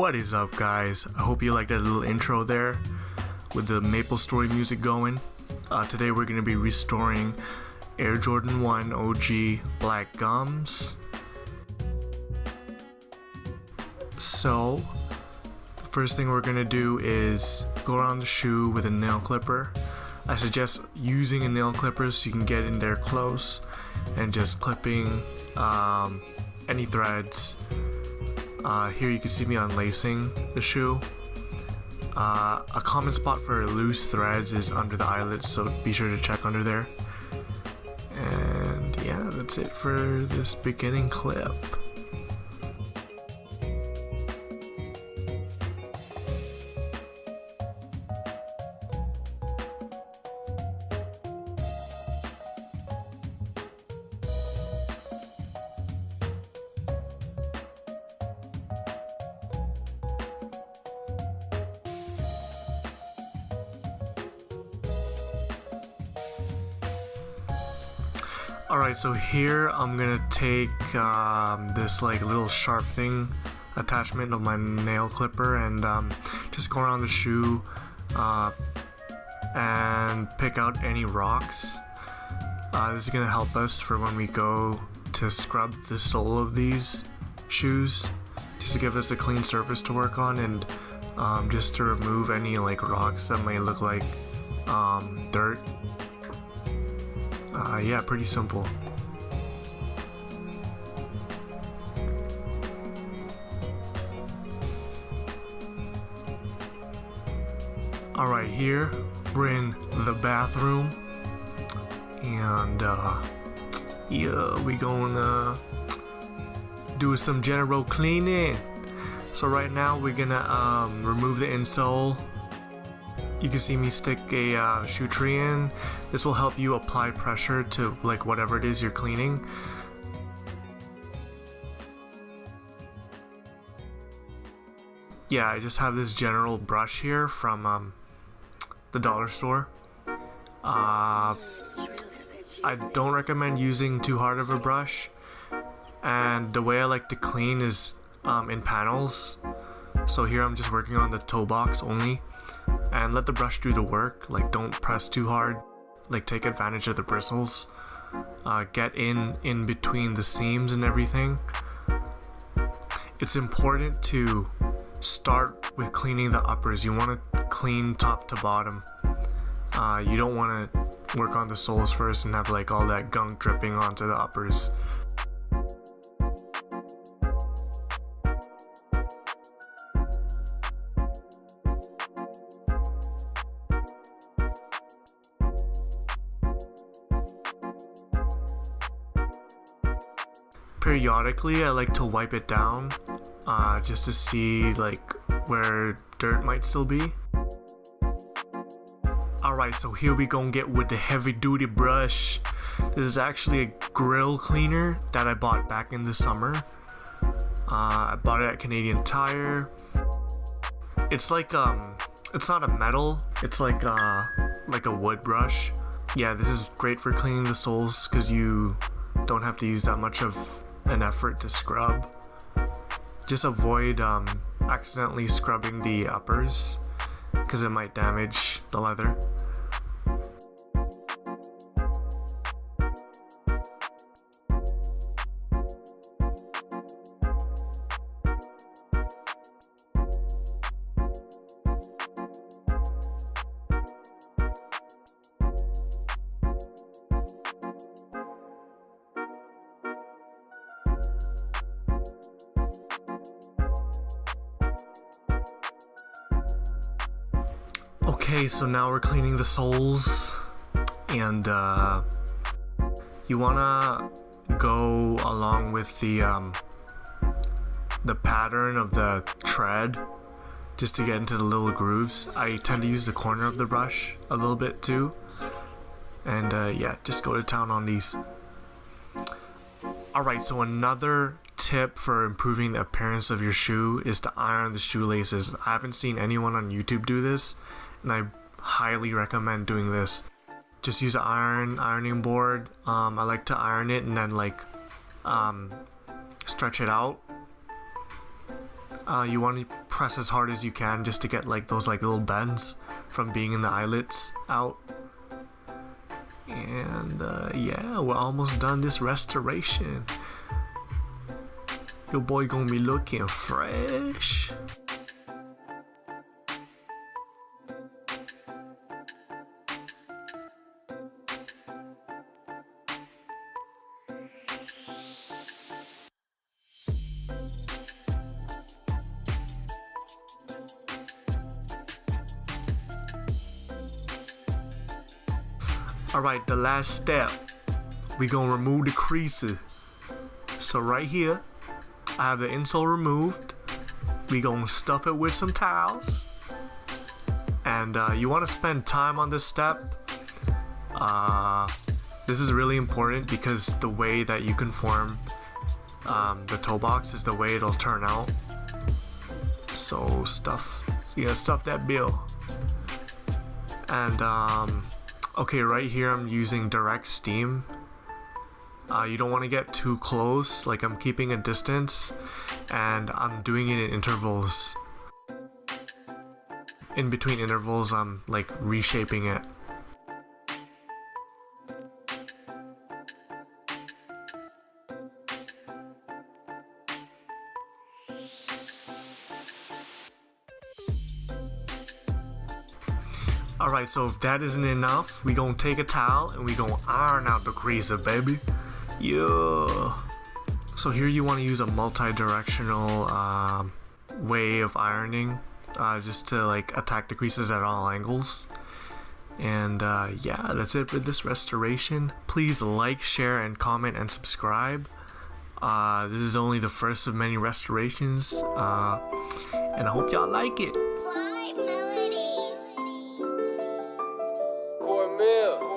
What is up, guys? I hope you liked that little intro there with the Maple Story music going. Today we're going to be restoring Air Jordan 1 OG Black Gums. So, the first thing we're going to do is go around the shoe with a nail clipper. I suggest using a nail clipper so you can get in there close and just clipping any threads. Here you can see me unlacing the shoe. A common spot for loose threads is under the eyelets, so be sure to check under there. And yeah, that's it for this beginning clip. Alright, so here I'm gonna take this like little sharp thing attachment of my nail clipper and just go around the shoe and pick out any rocks. This is gonna help us for when we go to scrub the sole of these shoes, just to give us a clean surface to work on, and just to remove any like rocks that might look like dirt. Yeah, pretty simple. Alright, here we're in the bathroom, and yeah, we gonna do some general cleaning. So right now we're gonna remove the insole. You can see me stick a shoe tree in. This will help you apply pressure to like whatever it is you're cleaning. Yeah, I just have this general brush here from the dollar store. I don't recommend using too hard of a brush, and the way I like to clean is in panels. So here I'm just working on the toe box only. And let the brush do the work. Like, don't press too hard. Like, take advantage of the bristles. Get in between the seams and everything. It's important to start with cleaning the uppers. You want to clean top to bottom. You don't want to work on the soles first and have like all that gunk dripping onto the uppers. Periodically, I like to wipe it down just to see like where dirt might still be. Alright, so here we gonna get with the heavy duty brush. This is actually a grill cleaner that I bought back in the summer. I bought it at Canadian Tire. It's like it's not a metal, it's like a wood brush. Yeah, this is great for cleaning the soles because you don't have to use that much of an effort to scrub. Just avoid accidentally scrubbing the uppers because it might damage the leather. Okay, so now we're cleaning the soles, and you wanna go along with the pattern of the tread just to get into the little grooves. I tend to use the corner of the brush a little bit too, and yeah, just go to town on these. Alright, so another tip for improving the appearance of your shoe is to iron the shoelaces. I haven't seen anyone on YouTube do this, and I highly recommend doing this. Just use an ironing board. I like to iron it and then like stretch it out You want to press as hard as you can just to get like those like little bends from being in the eyelets out. And yeah, we're almost done this restoration. Your boy gonna be looking fresh. Alright, the last step. We gonna remove the creases. So right here, I have the insole removed. We gonna stuff it with some towels. And you wanna spend time on this step. This is really important because the way that you conform the toe box is the way it'll turn out. So you gotta stuff that bill. And okay, right here I'm using direct steam. You don't want to get too close, like I'm keeping a distance, and I'm doing it in intervals. In between intervals, I'm like reshaping it. Alright, so if that isn't enough, we gonna take a towel and we gonna iron out the creases, baby. Yeah. So here you want to use a multi-directional way of ironing, just to like attack the creases at all angles. And yeah, that's it for this restoration. Please like, share, and comment and subscribe. This is only the first of many restorations, and I hope y'all like it. Cornmeal.